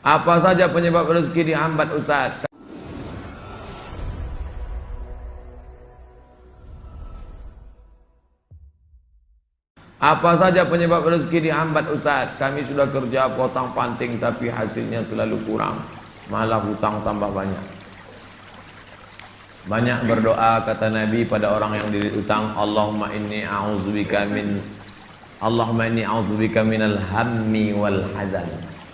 Apa saja penyebab rezeki dihambat, Ustaz? Apa saja penyebab rezeki dihambat, Ustaz? Kami sudah kerja potong panting tapi hasilnya selalu kurang, malah hutang tambah banyak. Banyak berdoa kata Nabi pada orang yang dililit utang, Allahumma inni a'udzubika minal hammi wal hazan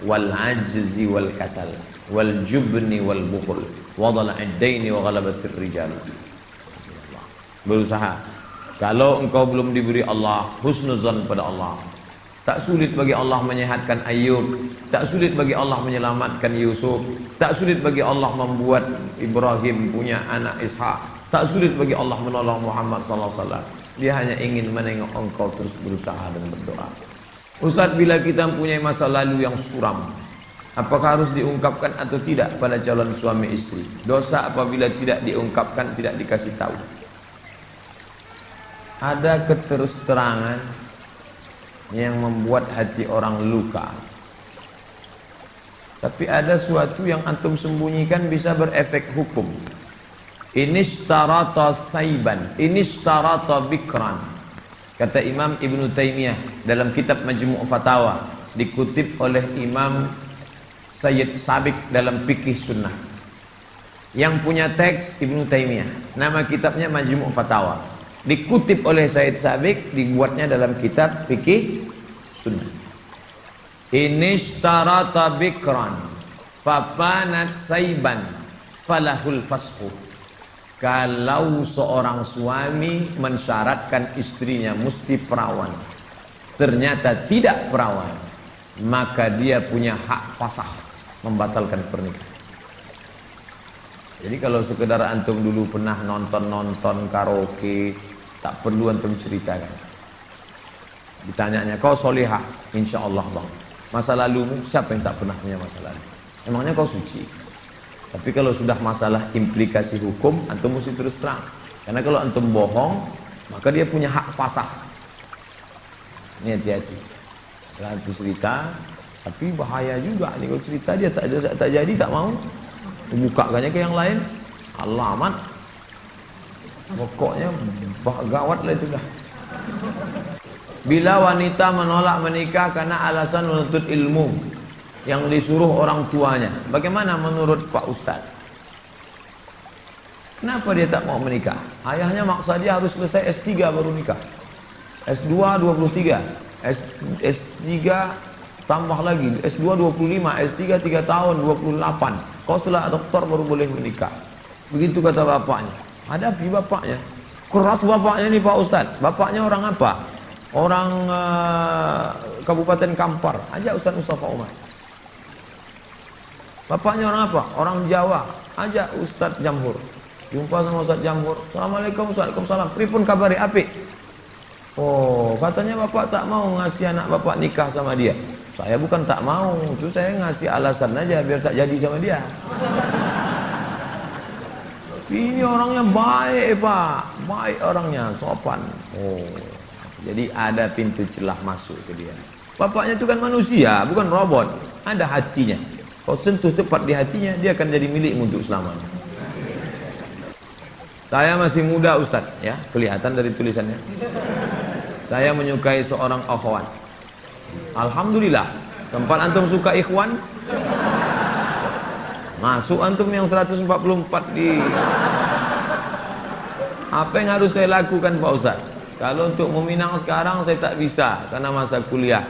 wal ajzi wal kasal wal jubni wal bukhul wa dhala'id daini wa ghalabatir rijal. Berusaha. Kalau engkau belum diberi Allah husnuzan pada Allah, tak sulit bagi Allah menyehatkan Ayub, tak sulit bagi Allah menyelamatkan Yusuf, tak sulit bagi Allah membuat Ibrahim punya anak Ishak, tak sulit bagi Allah menolong Muhammad SAW. Dia hanya ingin menengok engkau terus berusaha dan berdoa. Ustaz, bila kita mempunyai masa lalu yang suram, apakah harus diungkapkan atau tidak pada calon suami istri? Dosa apabila tidak diungkapkan, tidak dikasih tahu. Ada keterus-terangan yang membuat hati orang luka. Tapi ada suatu yang antum sembunyikan bisa berefek hukum. Inishtarata saiban, inishtarata bikran. Kata Imam Ibn Taymiyah dalam kitab Majmu' Fatawa, dikutip oleh Imam Sayyid Sabiq dalam Fikih Sunnah. Yang punya teks Ibn Taymiyah, nama kitabnya Majmu' Fatawa. Dikutip oleh Sayyid Sabiq, dibuatnya dalam kitab Fikih Sunnah. Inishtarata bikran fapanat saiban falahul fashu. Kalau seorang suami mensyaratkan istrinya mesti perawan, ternyata tidak perawan, maka dia punya hak fasakh, membatalkan pernikahan. Jadi kalau sekedar antum dulu pernah nonton karaoke, tak perlu antum ceritakan. Ditanyanya, kau solihah? Insya Allah bang. Masa lalumu, siapa yang tak pernah punya masa lalu? Emangnya kau suci? Tapi kalau sudah masalah implikasi hukum, antum mesti terus terang. Karena kalau antum bohong, maka dia punya hak fasakh. Ini hati-hati. Kalau antum cerita, tapi bahaya juga. Ini kalau cerita dia tak jadi, tak mau. Bukakannya ke yang lain, alamat. Pokoknya gawat lah itu dah. Bila wanita menolak menikah karena alasan menuntut ilmu yang disuruh orang tuanya, bagaimana menurut Pak Ustadz? Kenapa dia tak mau menikah? Ayahnya maksa dia harus selesai S3 baru nikah. S2 23, S3 tambah lagi, S2 25, S3 3 tahun 28. Kau setelah doktor baru boleh menikah. Begitu kata bapaknya. Hadapi bapaknya. Keras bapaknya nih Pak Ustadz. Bapaknya orang apa? Orang Kabupaten Kampar. Ajak Ustadz Mustafa Umar. Bapaknya orang apa? Orang Jawa. Ajak Ustadz Jamhur. Jumpa sama Ustadz Jamhur. Assalamualaikum, Waalaikumsalam. Pripun kabari apik? Oh, katanya bapak tak mau ngasih anak bapak nikah sama dia. Saya bukan tak mau, itu saya ngasih alasan aja biar tak jadi sama dia. Ini orangnya baik Pak, baik orangnya, sopan. Oh, jadi ada pintu celah masuk ke dia. Bapaknya itu kan manusia, bukan robot. Ada hatinya. Kau sentuh tepat di hatinya, dia akan jadi milikmu untuk selamanya. Saya masih muda Ustaz, ya, kelihatan dari tulisannya. Saya menyukai seorang akhwat. Alhamdulillah. Tempat antum suka ikhwan, masuk antum yang 144 di. Apa yang harus saya lakukan Pak Ustaz? Kalau untuk meminang sekarang saya tak bisa karena masa kuliah.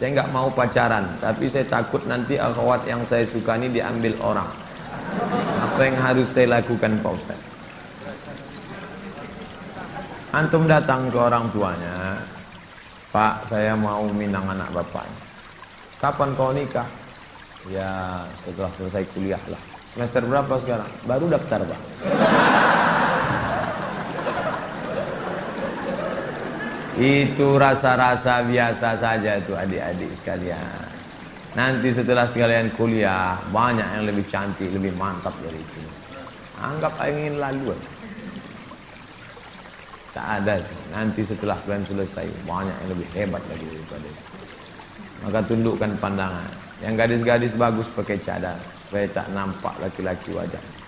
Saya nggak mau pacaran, tapi saya takut nanti akhwat yang saya suka ini diambil orang. Apa yang harus saya lakukan Pak Ustaz? Antum datang ke orang tuanya, Pak, saya mau minang anak bapaknya. Kapan kau nikah? Ya setelah selesai kuliah lah. Semester berapa sekarang? Baru daftar Pak. Itu rasa-rasa biasa saja itu adik-adik sekalian. Nanti setelah sekalian kuliah, banyak yang lebih cantik, lebih mantap dari itu. Anggap ingin lalu. Tak ada itu. Nanti setelah kalian selesai, banyak yang lebih hebat lagi daripada itu. Maka tundukkan pandangan. Yang gadis-gadis bagus pakai cadar supaya tak nampak laki-laki wajah.